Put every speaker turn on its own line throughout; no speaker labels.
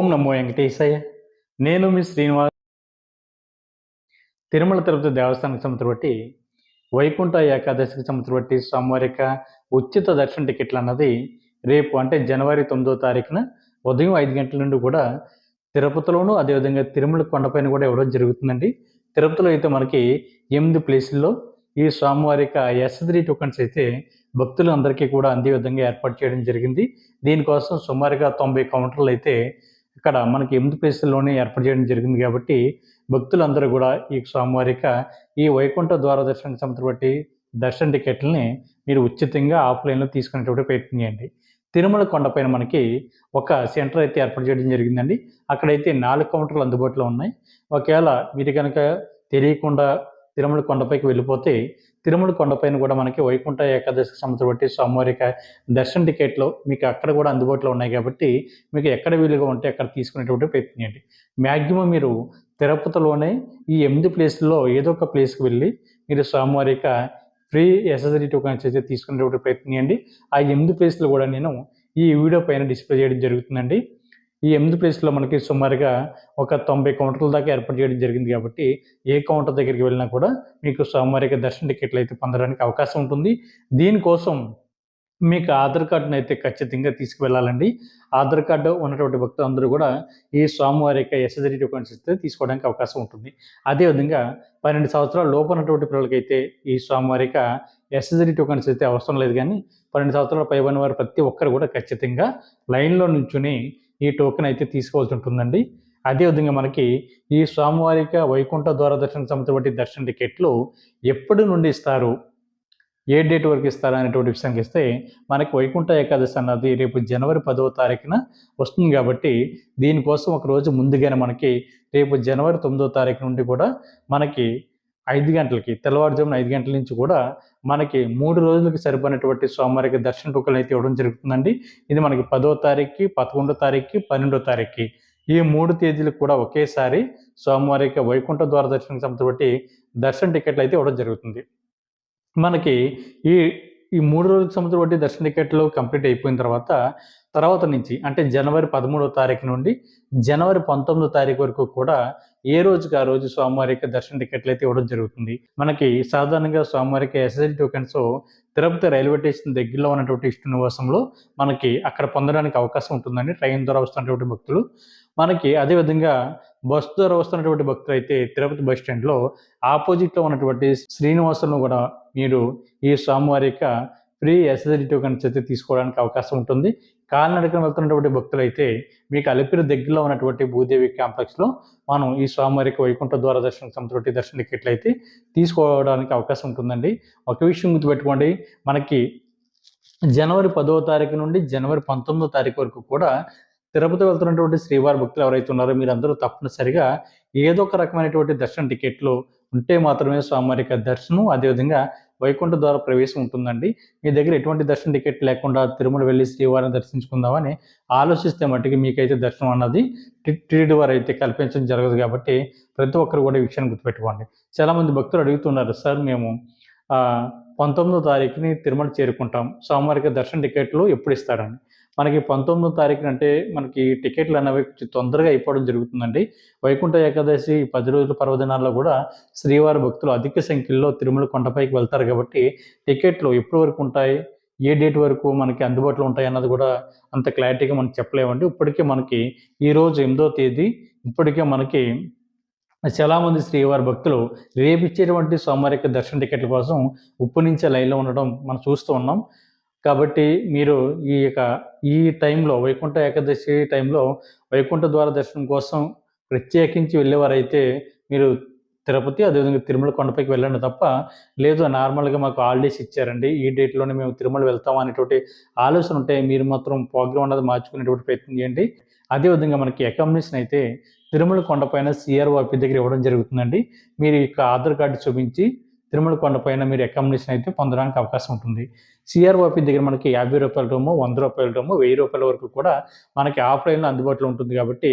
ఓం నమో వెంకటేశయ్య. నేను మీ శ్రీనివాస్. తిరుమల తిరుపతి దేవస్థానానికి సంబంధించి బట్టి వైకుంఠ ఏకాదశికి సంబంధించి బట్టి స్వామివారిక ఉచిత దర్శన టికెట్లు అన్నది రేపు అంటే జనవరి 9వ తారీఖున ఉదయం 5 గంటల నుండి కూడా తిరుపతిలోను అదేవిధంగా తిరుమల కొండపైన కూడా ఇవ్వడం జరుగుతుందండి. తిరుపతిలో అయితే మనకి 8 ప్లేసుల్లో ఈ స్వామివారిక ఎస్3 టోకన్స్ అయితే భక్తులందరికీ కూడా అందే విధంగా ఏర్పాటు చేయడం జరిగింది. దీనికోసం సుమారుగా 90 కౌంటర్లు అయితే ఇక్కడ మనకి 8 ప్లేసుల్లోనే ఏర్పాటు చేయడం జరిగింది కాబట్టి భక్తులందరూ కూడా ఈ స్వామివారిక ఈ వైకుంఠ ద్వార దర్శనానికి సంబంధించి బట్టి దర్శన టికెట్లని మీరు ఉచితంగా ఆఫ్లైన్లో తీసుకునేటువంటి ప్రయత్నం చేయండి. తిరుమల కొండపైన మనకి ఒక సెంటర్ అయితే ఏర్పాటు చేయడం జరిగిందండి. అక్కడైతే 4 కౌంటర్లు అందుబాటులో ఉన్నాయి. ఒకవేళ మీరు కనుక తెలియకుండా తిరుమల కొండపైకి వెళ్ళిపోతే తిరుమల కొండపైన కూడా మనకి వైకుంఠ ఏకాదశికి సంబంధించి బట్టి స్వామివారిక దర్శన టికెట్లు మీకు అక్కడ కూడా అందుబాటులో ఉన్నాయి కాబట్టి మీకు ఎక్కడ వీలుగా ఉంటే అక్కడ తీసుకునేటువంటి ప్రయత్నం చేయండి. మ్యాక్సిమం మీరు తిరుపతిలోనే ఈ 8 ప్లేసుల్లో ఏదో ఒక ప్లేస్కి వెళ్ళి మీరు స్వామివారిక ఫ్రీ ఎస్ఎస్డి టోకన్స్ అయితే తీసుకునేటువంటి ప్రయత్నం చేయండి. ఆ 8 ప్లేసులు కూడా నేను ఈ వీడియో పైన డిస్ప్లే చేయడం జరుగుతుందండి. ఈ 8 ప్లేస్లో మనకి సుమారుగా ఒక 90 కౌంటర్ల దాకా ఏర్పాటు చేయడం జరిగింది కాబట్టి ఏ కౌంటర్ దగ్గరికి వెళ్ళినా కూడా మీకు స్వామివారిక దర్శన టికెట్లు అయితే పొందడానికి అవకాశం ఉంటుంది. దీనికోసం మీకు ఆధార్ కార్డును అయితే ఖచ్చితంగా తీసుకువెళ్ళాలండి. ఆధార్ కార్డు ఉన్నటువంటి భక్తులందరూ కూడా ఈ స్వామివారిక ఎస్ఎస్డి టోకన్స్ ఇస్తే తీసుకోవడానికి అవకాశం ఉంటుంది. అదేవిధంగా 12 సంవత్సరాల లోపు ఉన్నటువంటి పిల్లలకైతే ఈ స్వామివారిక ఎస్ఎస్డి టోకన్స్ అయితే అవసరం లేదు, కానీ 12 సంవత్సరాల పైబడిన వారు ప్రతి ఒక్కరు కూడా ఖచ్చితంగా లైన్లో నుంచుని ఈ టోకెన్ అయితే తీసుకోవాల్సి ఉంటుందండి. అదేవిధంగా మనకి ఈ స్వామివారిక వైకుంఠ ద్వార దర్శనం సంబంధించిన దర్శన టికెట్లు ఎప్పటి నుండి ఇస్తారు, ఏ డేట్ వరకు ఇస్తారా అనేటువంటి విషయానికి ఇస్తే మనకి వైకుంఠ ఏకాదశి అన్నది రేపు జనవరి 10వ తారీఖున వస్తుంది కాబట్టి దీనికోసం ఒక రోజు ముందుగానే మనకి రేపు జనవరి 9వ తారీఖు నుండి కూడా మనకి 5 గంటలకి తెల్లవారుజామున 5 గంటల నుంచి కూడా మనకి 3 రోజులకి సరిపోయినటువంటి స్వామివారికి దర్శన టోకెన్లు అయితే ఇవ్వడం జరుగుతుందండి. ఇది మనకి 10వ తారీఖుకి, 11వ తారీఖుకి, 12వ తారీఖుకి ఈ 3 తేదీలకు కూడా ఒకేసారి స్వామివారికి వైకుంఠ ద్వార దర్శనానికి సంబంధించి దర్శన టికెట్లు అయితే ఇవ్వడం జరుగుతుంది. మనకి ఈ ఈ 3 రోజులకు సంబంధించి దర్శన టికెట్లు కంప్లీట్ అయిపోయిన తర్వాత నుంచి అంటే జనవరి 13వ తారీఖు నుండి జనవరి 19వ తారీఖు వరకు కూడా ఏ రోజుకి ఆ రోజు స్వామివారికి దర్శన టికెట్లు అయితే ఇవ్వడం జరుగుతుంది. మనకి సాధారణంగా స్వామివారికి SSD tokens Tirupati railway station దగ్గరలో ఉన్నటువంటి ఇష్ట నివాసంలో మనకి అక్కడ పొందడానికి అవకాశం ఉంటుందండి. ట్రైన్ ద్వారా వస్తున్నటువంటి భక్తులు మనకి అదేవిధంగా బస్సు ద్వారా వస్తున్నటువంటి భక్తులు అయితే తిరుపతి బస్ స్టాండ్లో ఆపోజిట్లో ఉన్నటువంటి శ్రీనివాసంలో కూడా మీరు ఈ స్వామివారిక ఫ్రీ ఎస్ఎస్డి టోకెన్స్ అయితే తీసుకోవడానికి అవకాశం ఉంటుంది. కాలినడకన వెళ్తున్నటువంటి భక్తులు అయితే మీకు అలిపిరి దగ్గరలో ఉన్నటువంటి భూదేవి కాంప్లెక్స్లో మనం ఈ స్వామివారికి వైకుంఠ ద్వార దర్శనం సంబంధించిన దర్శన టికెట్లు అయితే తీసుకోవడానికి అవకాశం ఉంటుందండి. ఒక విషయం గుర్తుపెట్టుకోండి, మనకి జనవరి 10వ తారీఖు నుండి జనవరి 19వ తారీఖు వరకు కూడా తిరుపతి వెళ్తున్నటువంటి శ్రీవారి భక్తులు ఎవరైతే ఉన్నారో మీరందరూ తప్పనిసరిగా ఏదో ఒక రకమైనటువంటి దర్శన టికెట్లు ఉంటే మాత్రమే స్వామివారికి దర్శనం అదేవిధంగా వైకుంఠ ద్వార ప్రవేశం ఉంటుందండి. మీ దగ్గర ఎటువంటి దర్శన టికెట్ లేకుండా తిరుమల వెళ్ళి శ్రీవారిని దర్శించుకుందామని ఆలోచిస్తే మట్టుకు మీకైతే దర్శనం అన్నది టీటీడీ వారు అయితే కల్పించడం జరగదు కాబట్టి ప్రతి ఒక్కరు కూడా ఈ విషయాన్ని గుర్తుపెట్టుకోండి. చాలామంది భక్తులు అడుగుతున్నారు, సార్ మేము 19వ తారీఖుని తిరుమల చేరుకుంటాం, స్వామివారికి దర్శన టికెట్లు ఎప్పుడు ఇస్తారని. మనకి 19వ తారీఖున అంటే మనకి టికెట్లు అనేవి కొంచెం తొందరగా అయిపోవడం జరుగుతుందండి. వైకుంఠ ఏకాదశి 10 రోజుల పర్వదినాల్లో కూడా శ్రీవారి భక్తులు అధిక సంఖ్యలో తిరుమల కొండపైకి వెళ్తారు కాబట్టి టికెట్లు ఎప్పటి వరకు ఉంటాయి, ఏ డేట్ వరకు మనకి అందుబాటులో ఉంటాయి అన్నది కూడా అంత క్లారిటీగా మనం చెప్పలేమండి. ఇప్పటికే మనకి ఈరోజు 8వ తేదీ, ఇప్పటికే మనకి చాలామంది శ్రీవారి భక్తులు రేపు ఇచ్చేటువంటి స్వామివారికి దర్శన టికెట్ల కోసం ఉప్పనుంచే లైన్లో ఉండడం మనం చూస్తూ ఉన్నాం. కాబట్టి మీరు ఈ టైంలో వైకుంఠ ఏకాదశి టైంలో వైకుంఠ ద్వార దర్శనం కోసం ప్రత్యేకించి వెళ్ళేవారైతే మీరు తిరుపతి అదేవిధంగా తిరుమల కొండపైకి వెళ్ళండి తప్ప లేదు నార్మల్గా మాకు హాలిడేస్ ఇచ్చారండి ఈ డేట్లోనే మేము తిరుమల వెళ్తాం అనేటువంటి ఆలోచన ఉంటే మీరు మాత్రం ప్రోగ్రామ్ అన్నది మార్చుకునేటువంటి ప్రయత్నం చేయండి. అదేవిధంగా మనకి అకామిడేషన్ అయితే తిరుమల కొండపైన సిఆర్ఓ ఆఫీస్ దగ్గర ఇవ్వడం జరుగుతుందండి. మీరు ఆధార్ కార్డు చూపించి తిరుమల కొండపైన మీరు అకామిడేషన్ అయితే పొందడానికి అవకాశం ఉంటుంది. సిఆర్ఓ ఆఫీస్ దగ్గర మనకి 50 రూపాయల రూము, 100 రూపాయల రూము, 1000 రూపాయల వరకు కూడా మనకి ఆఫ్లైన్లో అందుబాటులో ఉంటుంది కాబట్టి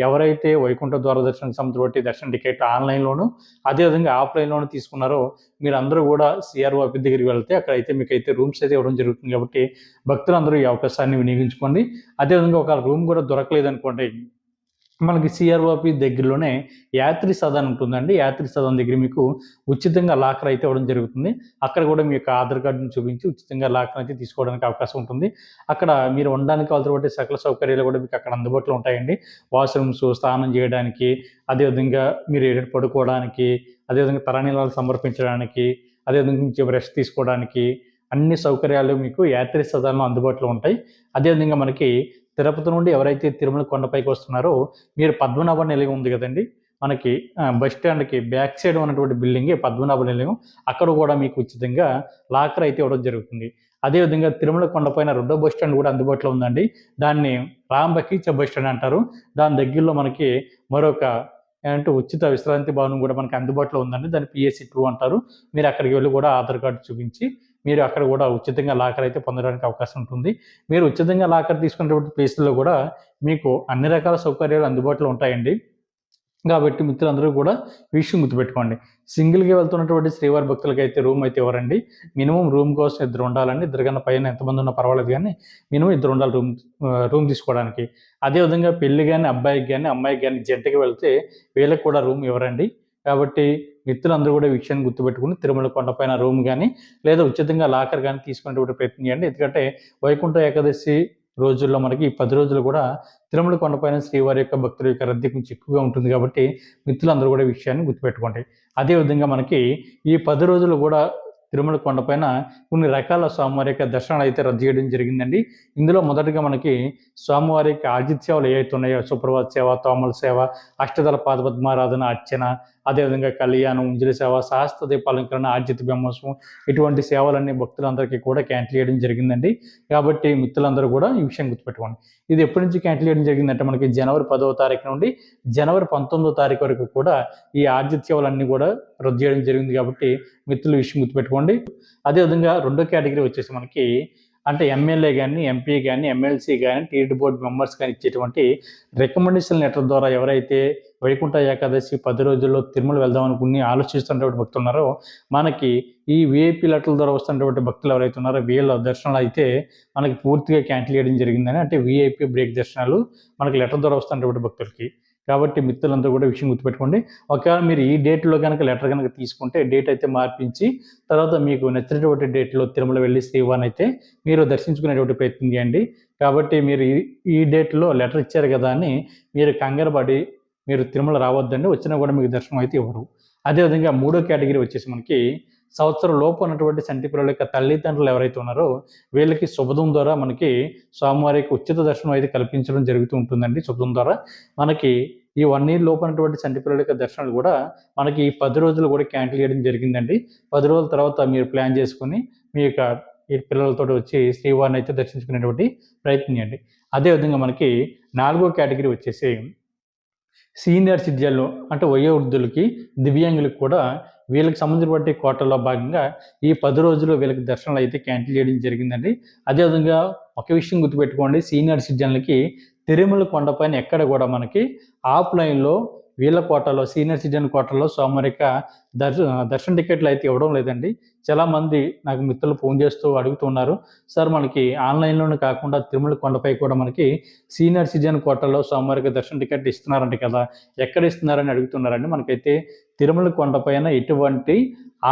ఎవరైతే వైకుంఠ ద్వార దర్శనం సంబంధించి దర్శన టికెట్ ఆన్లైన్లోను అదేవిధంగా ఆఫ్లైన్లోను తీసుకున్నారో మీరందరూ కూడా సిఆర్ఓ ఆఫీస్ దగ్గరికి వెళ్తే అక్కడైతే మీకైతే రూమ్స్ అయితే ఇవ్వడం జరుగుతుంది కాబట్టి భక్తులందరూ ఈ అవకాశాన్ని వినియోగించుకోండి. అదేవిధంగా ఒక రూమ్ కూడా దొరకలేదు అనుకోండి, మనకి సిఆర్ఓపి దగ్గరలోనే యాత్రి సదన్ ఉంటుందండి. యాత్రి సదన్ దగ్గర మీకు ఉచితంగా లాకర్ అయితే ఇవ్వడం జరుగుతుంది. అక్కడ కూడా మీ యొక్క ఆధార్ కార్డుని చూపించి ఉచితంగా లాకర్ అయితే తీసుకోవడానికి అవకాశం ఉంటుంది. అక్కడ మీరు ఉండడానికి కావాల్సినటువంటి సకల సౌకర్యాలు కూడా మీకు అక్కడ అందుబాటులో ఉంటాయండి. వాష్‌రూమ్స్, స్నానం చేయడానికి, అదేవిధంగా మీరు పడుకోవడానికి, అదేవిధంగా తలనీలాలు సమర్పించడానికి, అదేవిధంగా కొంచెం రెస్ట్ తీసుకోవడానికి అన్ని సౌకర్యాలు మీకు యాత్రి సదన్‌లో అందుబాటులో ఉంటాయి. అదేవిధంగా మనకి తిరుపతి నుండి ఎవరైతే తిరుమల కొండపైకి వస్తున్నారో మీరు పద్మనాభ నిలయం ఉంది కదండీ! మనకి బస్ స్టాండ్‌కి బ్యాక్ సైడ్ ఉన్నటువంటి బిల్డింగే పద్మనాభ నిలయం. అక్కడ కూడా మీకు ఉచితంగా లాకర్ అయితే ఇవ్వడం జరుగుతుంది. అదేవిధంగా తిరుమల కొండపైన రెండో బస్ స్టాండ్ కూడా అందుబాటులో ఉందండి. దాన్ని రాంబకీచ బస్ స్టాండ్ అంటారు. దాని దగ్గరలో మనకి మరొక ఉచిత విశ్రాంతి భవనం కూడా మనకి అందుబాటులో ఉందండి. దాన్ని పిఎస్సి 2 అంటారు. మీరు అక్కడికి వెళ్లి కూడా ఆధార్ కార్డ్ చూపించి మీరు అక్కడ కూడా ఉచితంగా లాకర్ అయితే పొందడానికి అవకాశం ఉంటుంది. మీరు ఉచితంగా లాకర్ తీసుకున్నటువంటి ప్లేస్‌లో కూడా మీకు అన్ని రకాల సౌకర్యాలు అందుబాటులో ఉంటాయండి. కాబట్టి మిత్రులందరూ కూడా ఈ విషయం గుర్తుపెట్టుకోండి. సింగిల్‌గా వెళ్తున్నటువంటి శ్రీవారి భక్తులకైతే రూమ్ అయితే ఇవ్వరండి. మినిమమ్ రూమ్ కోసం ఇద్దరు ఉండాలండి. ఇద్దరు కన్నా పైన ఎంతమంది ఉన్నా పర్వాలేదు గానీ మినిమమ్ ఇద్దరు ఉండాలి రూమ్ తీసుకోవడానికి. అదేవిధంగా పెళ్లి గాని అబ్బాయికి గాని, అమ్మాయికి గాని జంటగా వెళ్తే వీళ్ళకి కూడా రూమ్ ఇవ్వరండి. కాబట్టి మిత్రులందరూ కూడా ఈ విషయాన్ని గుర్తుపెట్టుకొని తిరుమల కొండపైన రూమ్ గాని, లేదా ఉచితంగా లాకర్ గాని తీసుకునేటువంటి ప్రయత్నం చేయండి. ఎందుకంటే వైకుంఠ ఏకాదశి రోజుల్లో మనకి ఈ 10 రోజులు కూడా తిరుమల కొండపైన శ్రీవారి యొక్క భక్తుల యొక్క రద్దీ కొంచెం ఎక్కువగా ఉంటుంది కాబట్టి మిత్రులందరూ కూడా ఈ విషయాన్ని గుర్తుపెట్టుకోండి. అదేవిధంగా మనకి ఈ 10 రోజులు కూడా తిరుమల కొండపైన కొన్ని రకాల స్వామివారి యొక్క దర్శనాలు అయితే రద్దు చేయడం జరిగిందండి. ఇందులో మొదటగా మనకి స్వామివారి యొక్క ఆర్జిత సేవలు ఏవైతే ఉన్నాయో సుప్రభాత సేవ, తోమల సేవ, అష్టదళ పాదపద్మారాధన, అర్చన, అదేవిధంగా కళ్యాణం, ఉంజలి సేవ, సహస్ర దీపాలంకరణ, ఆర్జిత బ్రహ్మోత్సవం ఇటువంటి సేవలన్నీ భక్తులందరికీ కూడా క్యాన్సిల్ చేయడం జరిగిందండి. కాబట్టి మిత్రులందరూ కూడా ఈ విషయం గుర్తుపెట్టుకోండి. ఇది ఎప్పటి నుంచి క్యాన్సిల్ చేయడం జరిగిందంటే మనకి జనవరి 10వ తారీఖు నుండి జనవరి 19వ తారీఖు వరకు కూడా ఈ ఆర్జిత సేవలన్నీ కూడా రద్దు చేయడం జరిగింది కాబట్టి మిత్రులు ఈ విషయం గుర్తుపెట్టుకోండి. అదేవిధంగా రెండో కేటగిరీ వచ్చేసి మనకి అంటే ఎమ్మెల్యే గాని, ఎంపీ గాని, ఎమ్మెల్సీ గాని, టీటీడీ బోర్డ్ మెంబర్స్ గాని ఇచ్చేటువంటి రికమెండేషన్ లెటర్ ద్వారా ఎవరైతే వైకుంఠ ఏకాదశి 10 రోజుల్లో తిరుమల వెళ్దాం అనుకుని ఆలోచిస్తున్నటువంటి భక్తులు ఉన్నారో మనకి ఈ వీఐపీ లెటర్ల ద్వారా వస్తున్నటువంటి భక్తులు ఎవరైతే ఉన్నారో వీళ్ళ దర్శనాలు అయితే మనకి పూర్తిగా క్యాన్సిల్ చేయడం జరిగిందని అంటే వీఐపీ బ్రేక్ దర్శనాలు మనకి లెటర్ ద్వారా వస్తున్నటువంటి భక్తులకి. కాబట్టి మిత్రులందరూ కూడా విషయం గుర్తుపెట్టుకోండి. ఒకవేళ మీరు ఈ డేట్‌లో గనక లెటర్ గనక తీసుకుంటే డేట్ అయితే మార్పించి తర్వాత మీకు నచ్చినటువంటి డేట్‌లో తిరుమల వెళ్లి శ్రీవారిని అయితే మీరు దర్శించుకునేటువంటి ప్రయత్నం చేయండి. కాబట్టి మీరు ఈ డేట్‌లో లెటర్ ఇచ్చారు కదా అని మీరు కంగారు పడి మీరు తిరుమల రావద్దండి. వచ్చినా కూడా మీకు దర్శనం అయితే ఇవ్వరు. అదేవిధంగా మూడో కేటగిరీ వచ్చేసి మనకి సంవత్సరం లోపు ఉన్నటువంటి చంటి పిల్లల యొక్క తల్లిదండ్రులు ఎవరైతే ఉన్నారో వీళ్ళకి శుభదం ద్వారా మనకి స్వామివారికి ఉచిత దర్శనం అయితే కల్పించడం జరుగుతూ ఉంటుందండి. శుభదం ద్వారా మనకి ఈ 1 ఇయర్ లోపు ఉన్నటువంటి చంటి పిల్లల యొక్క దర్శనాలు కూడా మనకి ఈ 10 రోజులు కూడా క్యాన్సిల్ చేయడం జరిగిందండి. 10 రోజుల తర్వాత మీరు ప్లాన్ చేసుకొని మీ యొక్క ఈ పిల్లలతోటి వచ్చి శ్రీవారిని అయితే దర్శించుకునేటువంటి ప్రయత్నం చేయండి. అదేవిధంగా మనకి నాలుగో కేటగిరీ వచ్చేసి సీనియర్ సిటిజన్లు అంటే వయోవృద్ధులకి, దివ్యాంగులకు కూడా వీళ్ళకి సంబంధించినటువంటి కోటాలో భాగంగా ఈ 10 రోజులు వీళ్ళకి దర్శనాలు అయితే క్యాన్సిల్ చేయడం జరిగిందండి. అదేవిధంగా ఒక విషయం గుర్తుపెట్టుకోండి సీనియర్ సిటిజన్లకి తిరుమల కొండపైన ఎక్కడ కూడా మనకి ఆఫ్‌లైన్‌లో వీళ్ళ కోటాలో సీనియర్ సిటిజన్ కోటాలో స్వామివారి యొక్క దర్శన టికెట్లు అయితే ఇవ్వడం లేదండి. చాలామంది నాకు మిత్రులు ఫోన్ చేస్తూ అడుగుతున్నారు. సార్ మనకి ఆన్‌లైన్‌లోనే కాకుండా తిరుమల కొండపై కూడా మనకి సీనియర్ సిటిజన్ కోటాలో స్వామివారికి దర్శన టికెట్ ఇస్తున్నారంట కదా! ఎక్కడ ఇస్తున్నారని అడుగుతున్నారండి. మనకైతే తిరుమల కొండపైన ఎటువంటి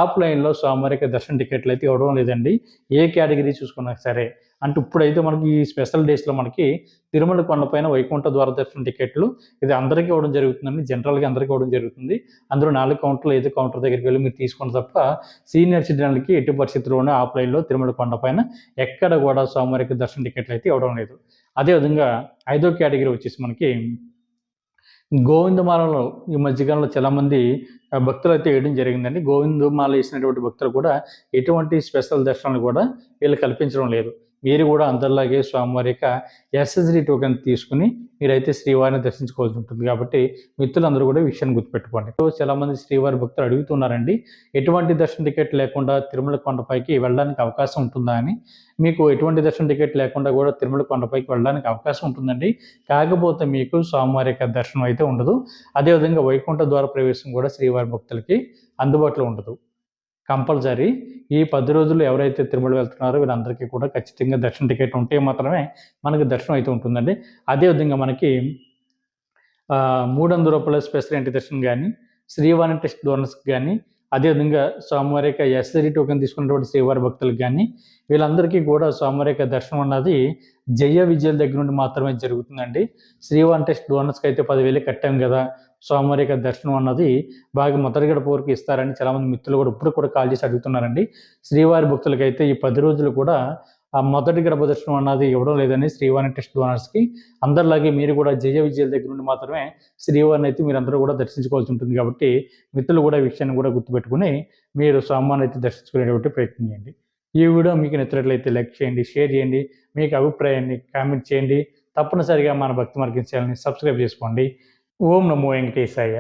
ఆఫ్‌లైన్‌లో స్వామివారికి దర్శన టికెట్లు అయితే ఇవ్వడం లేదండి. ఏ కేటగిరీ చూసుకున్నా సరే. అంటే ఇప్పుడైతే మనకి ఈ స్పెషల్ డేస్‌లో మనకి తిరుమల కొండపైన వైకుంఠ ద్వార దర్శన టికెట్లు ఇది అందరికీ ఇవ్వడం జరుగుతుందండి. జనరల్‌గా అందరికీ ఇవ్వడం జరుగుతుంది. అందులో 4 కౌంటర్‌లో ఏదో కౌంటర్ దగ్గరికి వెళ్లి మీరు తీసుకోండి తప్ప సీనియర్ సిటిజన్‌లకి ఎట్టి పరిస్థితుల్లోనూ ఆఫ్‌లైన్‌లో తిరుమల కొండపైన ఎక్కడ కూడా స్వామివారికి దర్శన టికెట్లు అయితే ఇవ్వడం లేదు. అదేవిధంగా ఐదో కేటగిరీ వచ్చేసి మనకి గోవిందమాలలో ఈ మధ్యకాలంలో చాలామంది భక్తులైతే వేయడం జరిగిందండి. గోవిందమాల వేసినటువంటి భక్తులు కూడా ఎటువంటి స్పెషల్ దర్శనాలు కూడా వీళ్ళు కల్పించడం లేదు. మీరు కూడా అందరిలాగే స్వామివారి యొక్క ఎస్ఎస్‌డి టోకెన్ తీసుకొని మీరైతే శ్రీవారిని దర్శించుకోవాల్సి ఉంటుంది. కాబట్టి మిత్రులందరూ కూడా ఈ విషయాన్ని గుర్తుపెట్టుకోండి. చాలామంది శ్రీవారి భక్తులు అడుగుతున్నారండి. ఎటువంటి దర్శన టికెట్ లేకుండా తిరుమల కొండపైకి వెళ్ళడానికి అవకాశం ఉంటుందా అని. మీకు ఎటువంటి దర్శన టికెట్ లేకుండా కూడా తిరుమల కొండపైకి వెళ్ళడానికి అవకాశం ఉంటుందండి. కాకపోతే మీకు స్వామివారి యొక్క దర్శనం అయితే ఉండదు. అదేవిధంగా వైకుంఠ ద్వార ప్రవేశం కూడా శ్రీవారి భక్తులకి అందుబాటులో ఉండదు. కంపల్సరీ ఈ 10 రోజులు ఎవరైతే తిరుమల వెళ్తున్నారో వీళ్ళందరికీ కూడా ఖచ్చితంగా దర్శన టికెట్ ఉంటే మాత్రమే మనకి దర్శనం అయితే ఉంటుందండి. అదేవిధంగా మనకి రూ. 300 స్పెషల్ ఎంట్రీ దర్శనం కానీ, శ్రీవారి టెస్ట్ డోనర్స్కి కానీ, అదేవిధంగా స్వామివారి యొక్క ఎస్ఐడి టోకెన్ తీసుకున్నటువంటి శ్రీవారి భక్తులకు కానీ, వీళ్ళందరికీ కూడా స్వామివారి యొక్క దర్శనం అన్నది జయ విజయాల దగ్గర నుండి మాత్రమే జరుగుతుందండి. శ్రీవారి టెస్ట్ డోనర్స్కి అయితే 10,000 కట్టాం కదా, స్వామివారి యొక్క దర్శనం అన్నది బాగా మొదటి గడప వరకు ఇస్తారని చాలామంది మిత్రులు కూడా ఇప్పుడు కూడా కాల్ చేసి అడుగుతున్నారండి. శ్రీవారి భక్తులకైతే ఈ 10 రోజులు కూడా ఆ మొదటి గడప దర్శనం అన్నది ఇవ్వడం లేదని శ్రీవారి టెస్ట్ డోనర్స్కి. అందరిలాగే మీరు కూడా జయ విజయాల దగ్గర నుండి మాత్రమే శ్రీవారిని అయితే మీరందరూ కూడా దర్శించుకోవాల్సి ఉంటుంది. కాబట్టి మిత్రులు కూడా ఈ విషయాన్ని కూడా గుర్తుపెట్టుకుని మీరు స్వామివారిని అయితే దర్శించుకునేటువంటి ప్రయత్నం చేయండి. ఈ వీడియో మీకు నచ్చినట్లయితే లైక్ చేయండి, షేర్ చేయండి, మీకు అభిప్రాయాన్ని కామెంట్ చేయండి. తప్పనిసరిగా మన భక్తి మార్గం ఛానల్ని సబ్స్క్రైబ్ చేసుకోండి. ఓం నమో వెంకటేశాయ.